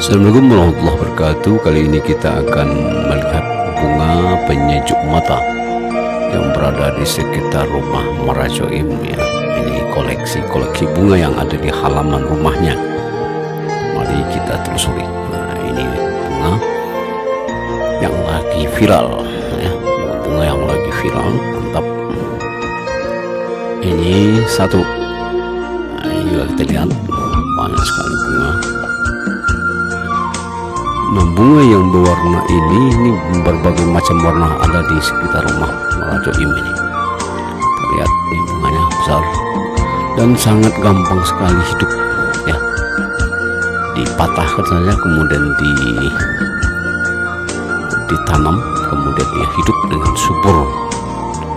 Assalamualaikum warahmatullahi wabarakatuh. Kali ini kita akan melihat bunga penyejuk mata yang berada di sekitar rumah Marajoim ya. Ini koleksi bunga yang ada di halaman rumahnya. Mari kita telusuri. Nah, ini bunga yang lagi viral ya. Bunga yang lagi viral, mantap. Ini satu. Nah, ini juga kita lihat banyak sekali bunga. Nah, bunga yang berwarna ini berbagai macam warna ada di sekitar rumah Marajoim ini. Kita lihat ini bunganya besar dan sangat gampang sekali hidup ya. Dipatahkan saja kemudian ditanam, kemudian dia hidup dengan subur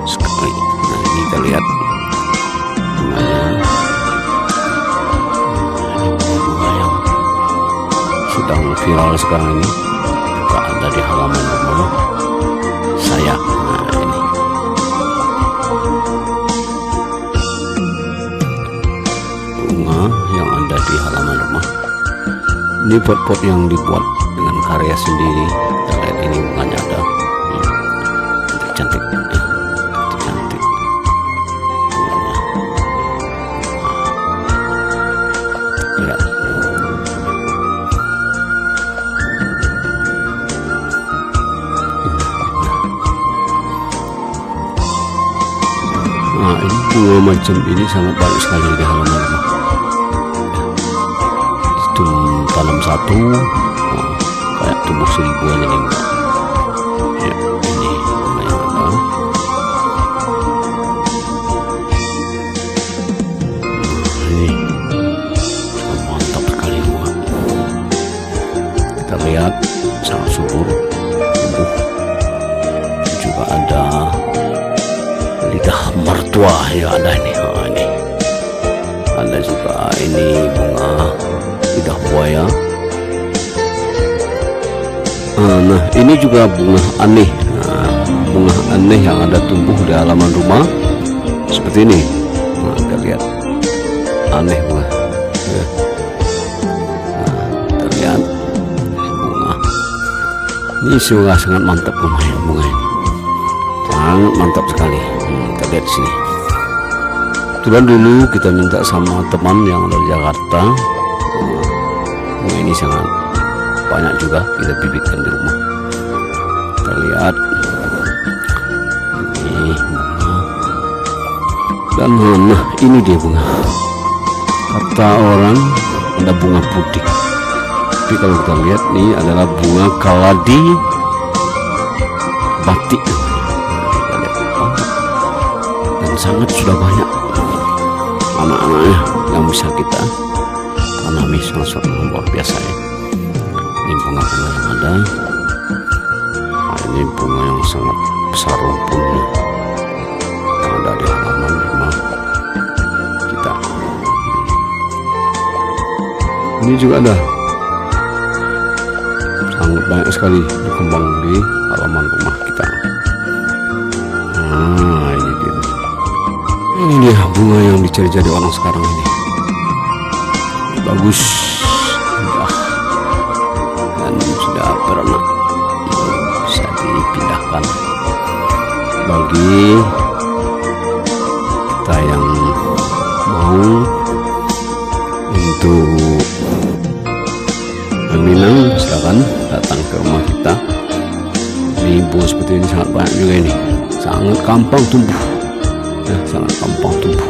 sekali. Nah, ini kita lihat bunganya. Sedang viral sekarang ini, juga ada di halaman rumah saya. Nah, ini bunga yang ada di halaman rumah. Ini pot-pot yang dibuat dengan karya sendiri. Kita lihat ini bunganya ada, cantik-cantik ya. Cantik bunganya. Lihat. Nah, ini bunga macam ini sangat banyak sekali di halaman rumah. Itu tanam satu, nah, kayak tumbuh 1000 aja nih. Ya, ini bunga yang ada. Nah, ini sangat mantap sekali bunga. Kita lihat sangat subur, tumbuh. Juga ada lidah mertua ya, ada ini. Oh, ini ada juga ini bunga lidah buaya. Nah, ini juga bunga aneh. Nah, bunga aneh yang ada tumbuh di halaman rumah seperti ini. Nah, kita lihat aneh bunga ya. Nah, kita lihat ini bunga ini sangat mantap bunga ini, sangat mantap sekali. Kita lihat di sini. Kebetulan dulu kita minta sama teman yang ada di Jakarta. Bunga ini sangat banyak juga kita bibitkan di rumah. Kita lihat ini bunga. Dan nah, ini dia bunga. Kata orang ada bunga putih, tapi kalau kita lihat ini adalah bunga kaladi batik. Sangat sudah banyak anak-anaknya yang bisa kita tanami, sangat luar biasa ya. Ini bunga-bunga yang ada. Nah, ini bunga yang sangat besar rumputnya yang ada di halaman rumah kita. Ini juga ada sangat banyak sekali berkembang di halaman rumah kita. Nah, ini dia bunga yang dicari-cari orang sekarang ini. Bagus, indah, dan sudah beranak, bisa dipindahkan bagi kita yang mau untuk meminang. Silakan datang ke rumah kita. Ini bunga seperti ini sangat banyak juga ini, sangat gampang tumbuh. Ya, sangat gampang tumbuh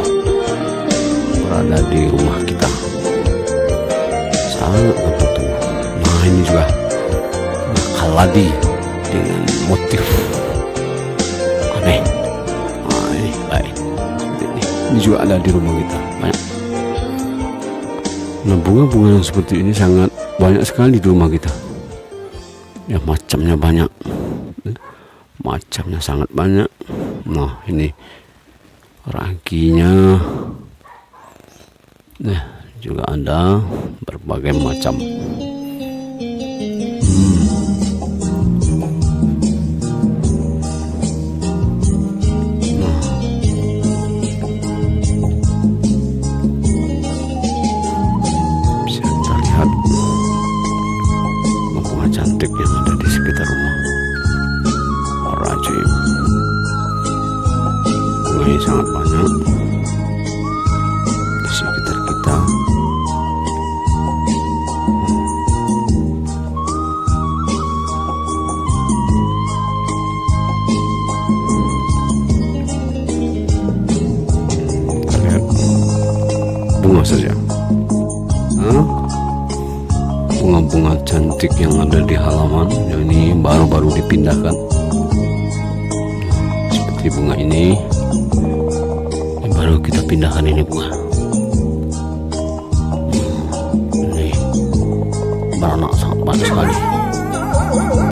berada di rumah kita, sangat gampang tumbuh. Nah, ini juga kaladi dengan motif aneh. Nah, ini baik seperti ini juga ada di rumah kita banyak. Nah, bunga-bunga yang seperti ini sangat banyak sekali di rumah kita ya, macamnya banyak, macamnya sangat banyak. Nah, ini rangkinya, nah juga ada berbagai macam. Nah, bisa kita lihat ini sangat banyak di sekitar kita. Lihat bunga saja, bunga-bunga cantik yang ada di halaman. Ini baru-baru dipindahkan. Seperti bunga ini baru kita pindahkan, ini bunga. Ini beranak sangat banyak sekali.